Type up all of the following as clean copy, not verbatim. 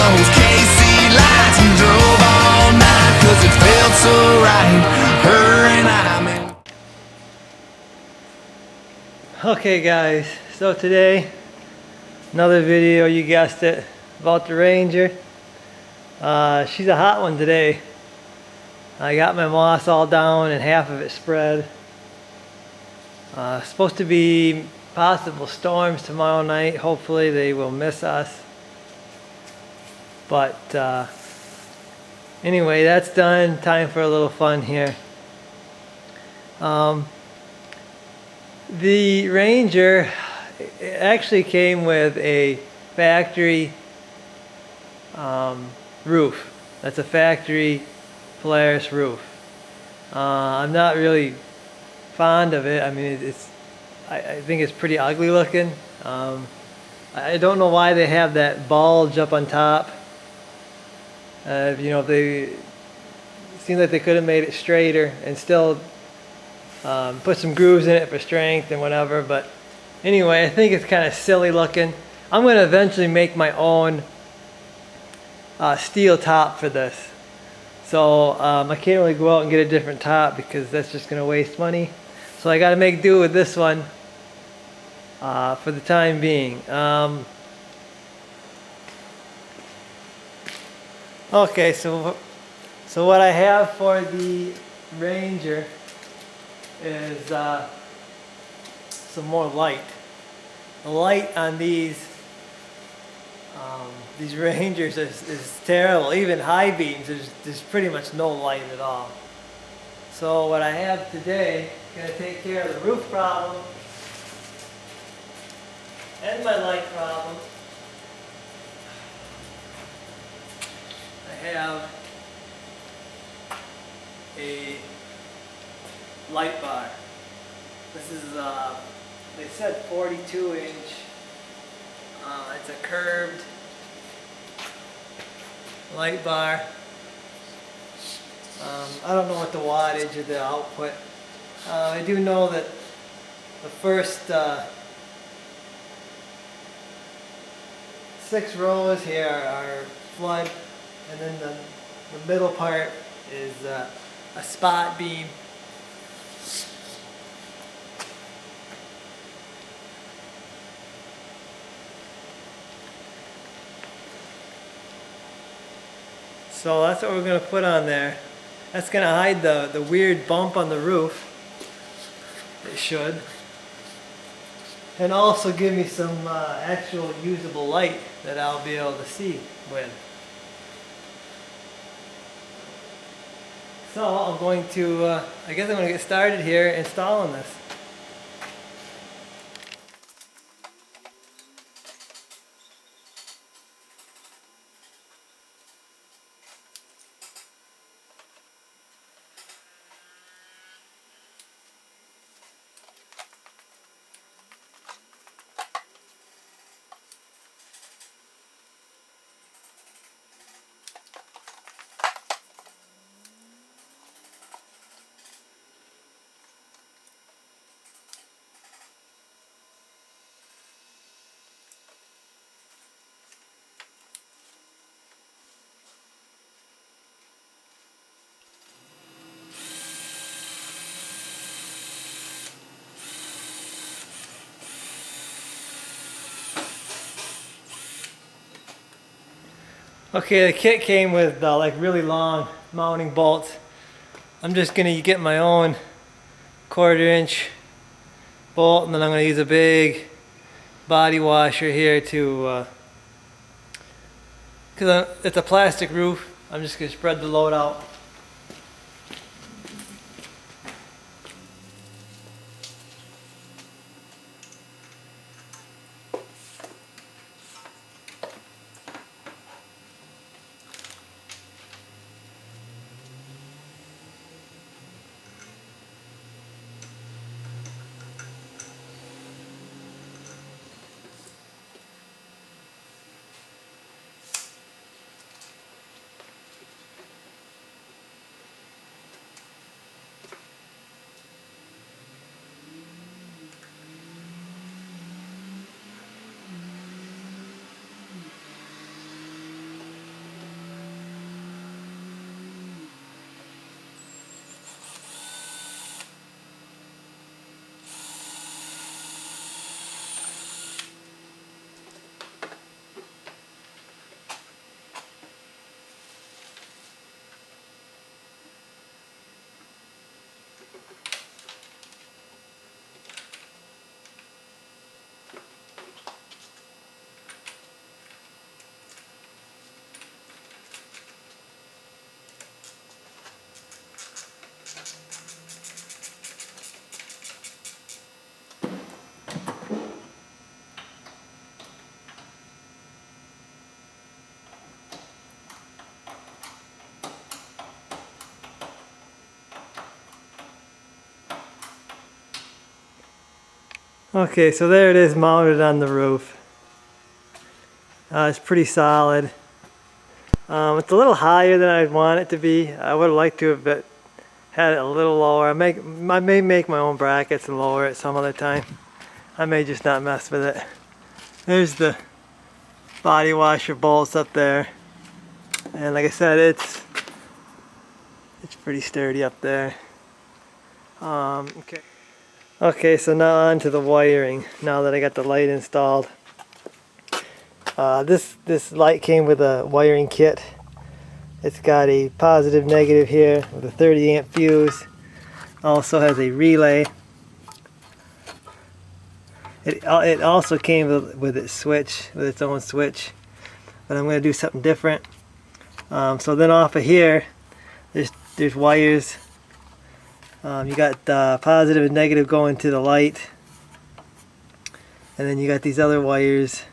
those KC lights and drove all night, 'cause it felt so right, her and I, man. Okay guys, so today another video, you guessed it, about the Ranger. She's a hot one today. I got my moss all down and half of it spread. Supposed to be possible storms tomorrow night. Hopefully they will miss us. But anyway, that's done. Time for a little fun here. The Ranger actually came with a factory roof. That's a factory Polaris roof. I'm not really fond of it. I mean, I think it's pretty ugly looking. I don't know why they have that bulge up on top. You know, it seems like they could have made it straighter and still put some grooves in it for strength and whatever. But anyway, I think it's kind of silly looking. I'm going to eventually make my own steel top for this. So I can't really go out and get a different top because that's just going to waste money. So I got to make do with this one for the time being. Okay, so what I have for the Ranger is some more light. The light on these Rangers is terrible. Even high beams, there's pretty much no light at all. So what I have today is going to take care of the roof problem and my light problem. I have a light bar. This is, they said 42 inch. It's a curved light bar. I don't know what the wattage of the output. I do know that the first 6 rows here are flood, and then the middle part is a spot beam. So that's what we're going to put on there. That's going to hide the weird bump on the roof. It should. And also give me some actual usable light that I'll be able to see with. So I'm going to, I guess I'm going to get started here installing this. Okay, the kit came with like really long mounting bolts. I'm just going to get my own 1/4 inch bolt, and then I'm going to use a big body washer here to, because it's a plastic roof, I'm just going to spread the load out. Okay, so there it is mounted on the roof. It's pretty solid. It's a little higher than I'd want it to be. I would have liked to have had it a little lower. I may make my own brackets and lower it some other time. I may just not mess with it. There's the body washer bolts up there. And like I said, it's pretty sturdy up there. Okay, so now on to the wiring. Now that I got the light installed. This light came with a wiring kit. It's got a positive negative here with a 30 amp fuse. Also has a relay. It also came with its switch, with its own switch. But I'm going to do something different. So then off of here, there's wires. You got positive and negative going to the light. And then you got these other wires.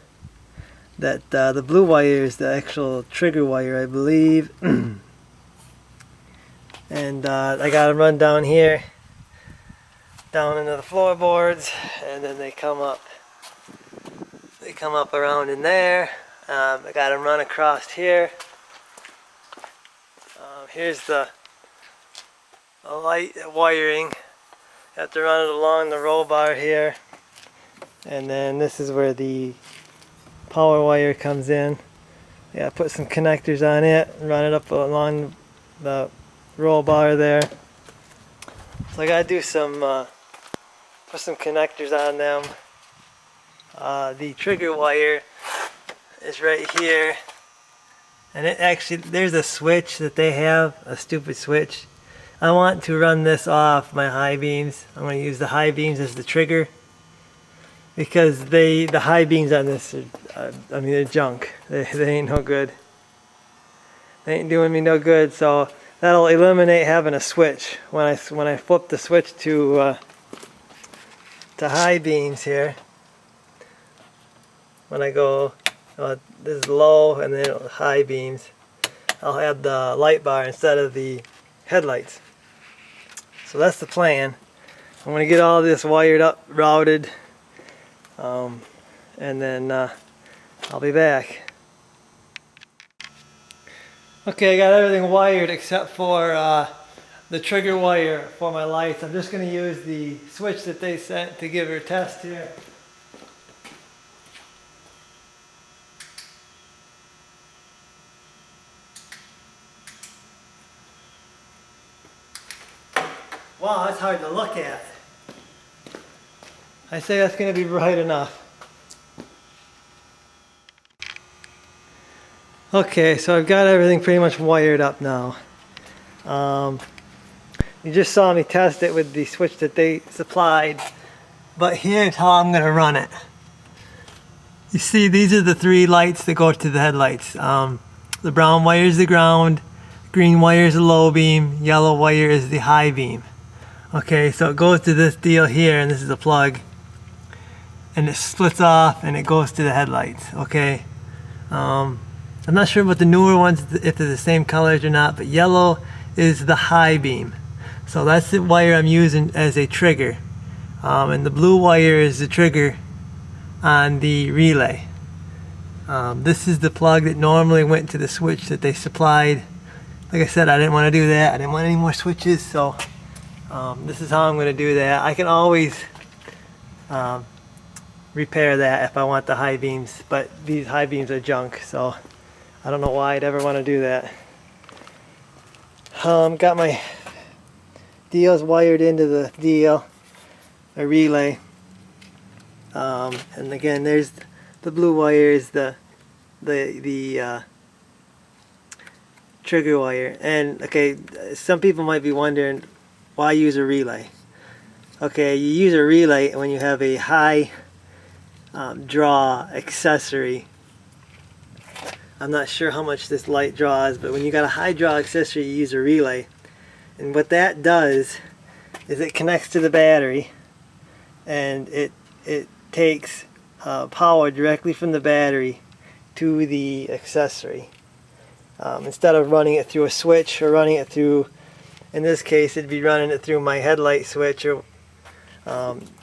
That the blue wire is the actual trigger wire, I believe. And I got them run down here, down into the floorboards, and then they come up around in there. I got them run across here. Here's the light wiring. You have to run it along the roll bar here, and then this is where the power wire comes in. Yeah, put some connectors on it, run it up along the roll bar there. So I gotta do some, put some connectors on them. The trigger wire is right here, and it actually, there's a switch that they have, a stupid switch. I want to run this off my high beams. I'm going to use the high beams as the trigger, because the high beams on this are, I mean, they're junk. They ain't no good. They ain't doing me no good. So that'll eliminate having a switch. When I flip the switch to high beams here, when I go, this is low and then high beams, I'll have the light bar instead of the headlights. So that's the plan. I'm going to get all this wired up, routed. And then I'll be back. Okay, I got everything wired except for the trigger wire for my lights. I'm just going to use the switch that they sent to give her a test here. Wow, that's hard to look at. I say that's going to be bright enough. Okay, so I've got everything pretty much wired up now. You just saw me test it with the switch that they supplied, but here's how I'm going to run it. You see, these are the three lights that go to the headlights. The brown wire is the ground, green wire is the low beam, yellow wire is the high beam. Okay, so it goes to this deal here, and this is a plug. And it splits off and it goes to the headlights. Okay, I'm not sure about the newer ones, if they're the same colors or not, but yellow is the high beam, so that's the wire I'm using as a trigger, and the blue wire is the trigger on the relay. This is the plug that normally went to the switch that they supplied. Like I said, I didn't want to do that. I didn't want any more switches, so this is how I'm going to do that. I can always repair that if I want the high beams, but these high beams are junk, so I don't know why I'd ever want to do that. Got my deals wired into the deal, a relay, and again there's the blue wire is the trigger wire. And okay, some people might be wondering why use a relay. Okay, you use a relay when you have a high draw accessory. I'm not sure how much this light draws, but when you got a high draw accessory, you use a relay. And what that does is it connects to the battery, and it takes power directly from the battery to the accessory. Instead of running it through a switch or running it through, in this case, it'd be running it through my headlight switch or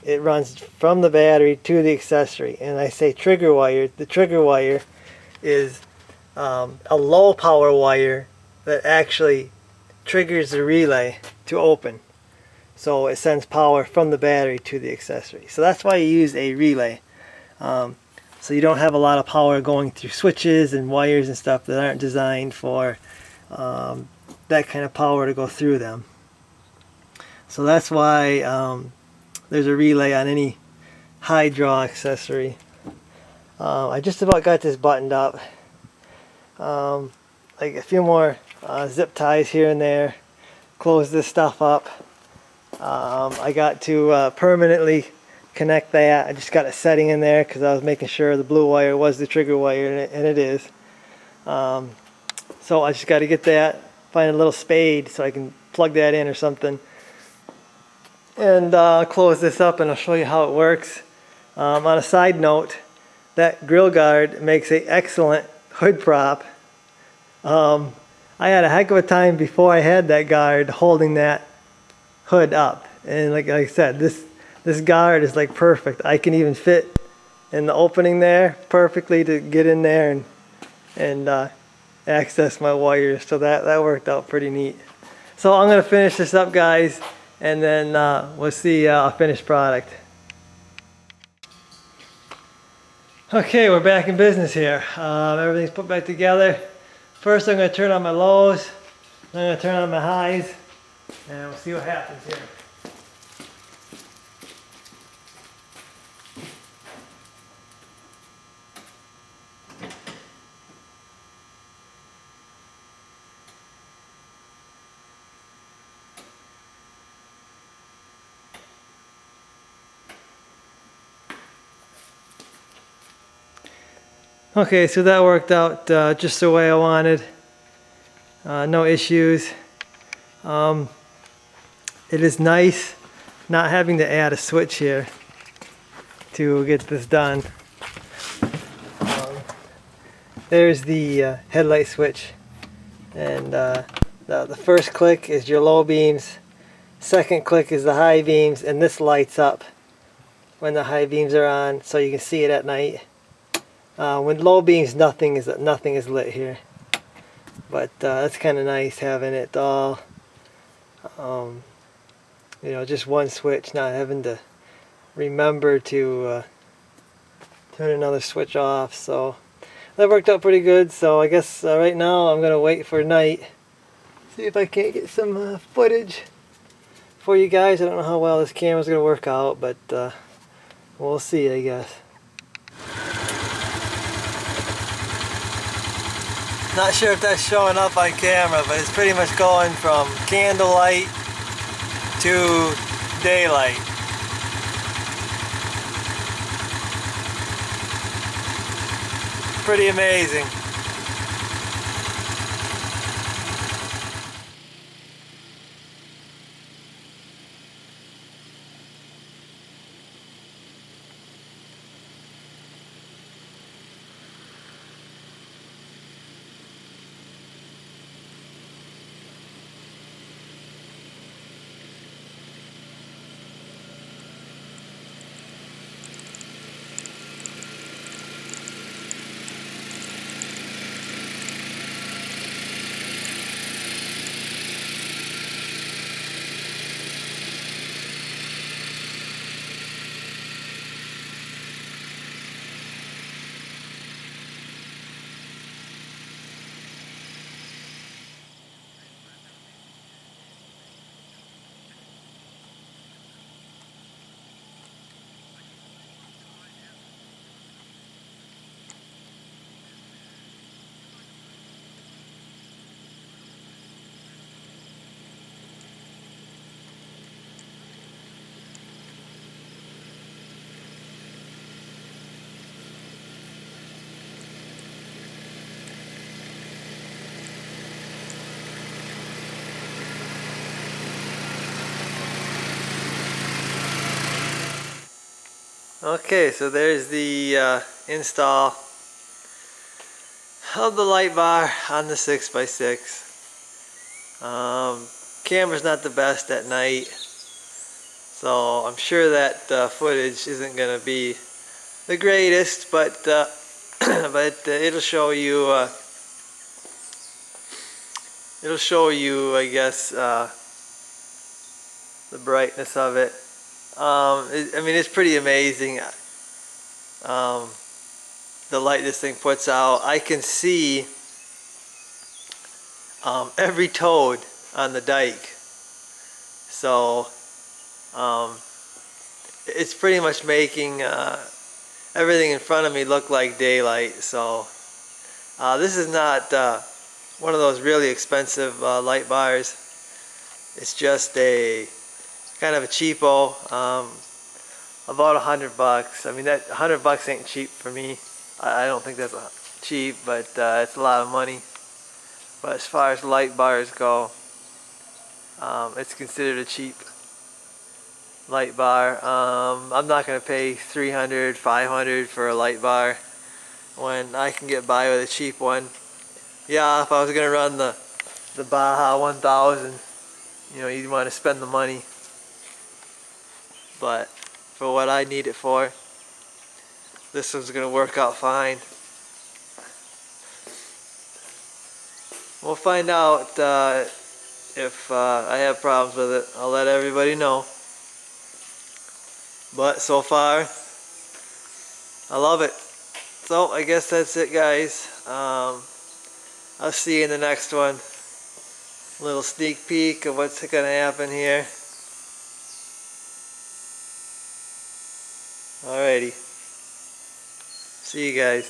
it runs from the battery to the accessory. And I say trigger wire. The trigger wire is a low power wire that actually triggers the relay to open. So it sends power from the battery to the accessory. So that's why you use a relay. So you don't have a lot of power going through switches and wires and stuff that aren't designed for that kind of power to go through them. So that's why there's a relay on any high draw accessory. I just about got this buttoned up. Like a few more zip ties here and there. Close this stuff up. I got to permanently connect that. I just got a setting in there because I was making sure the blue wire was the trigger wire, and it is. So I just got to get that, find a little spade so I can plug that in or something, and close this up, and I'll show you how it works. On a side note, that grill guard makes an excellent hood prop. I had a heck of a time before I had that guard holding that hood up, and like I said, this guard is like perfect. I can even fit in the opening there perfectly to get in there and access my wires. So that worked out pretty neat. So I'm gonna finish this up, guys, and then we'll see a finished product. Okay, we're back in business here. Everything's put back together. First, I'm gonna turn on my lows. Then I'm gonna turn on my highs, and we'll see what happens here. Okay, so that worked out just the way I wanted. No issues. It is nice not having to add a switch here to get this done. There's the headlight switch, and the first click is your low beams, second click is the high beams, and this lights up when the high beams are on so you can see it at night. When low beams, nothing is lit here, but that's kind of nice having it all, you know, just one switch, not having to remember to turn another switch off. So that worked out pretty good. So I guess right now I'm gonna wait for night, see if I can't get some footage for you guys. I don't know how well this camera's gonna work out, but we'll see, I guess. Not sure if that's showing up on camera, but it's pretty much going from candlelight to daylight. Pretty amazing. Okay, so there's the install of the light bar on the 6x6. Camera's not the best at night, So I'm sure that footage isn't going to be the greatest, but it'll show you. I guess, the brightness of it. I mean, it's pretty amazing. The light this thing puts out. I can see every toad on the dike. So it's pretty much making everything in front of me look like daylight. So this is not one of those really expensive light bars. It's just a kind of a cheapo, about $100. I mean, that $100 ain't cheap for me. I don't think that's cheap, but it's a lot of money. But as far as light bars go, it's considered a cheap light bar. I'm not going to pay $300, $500 for a light bar when I can get by with a cheap one. Yeah, if I was going to run the Baja 1000, you know, you'd want to spend the money. But for what I need it for, this one's going to work out fine. We'll find out if I have problems with it. I'll let everybody know. But so far, I love it. So I guess that's it, guys. I'll see you in the next one. A little sneak peek of what's going to happen here. Alrighty. See you guys.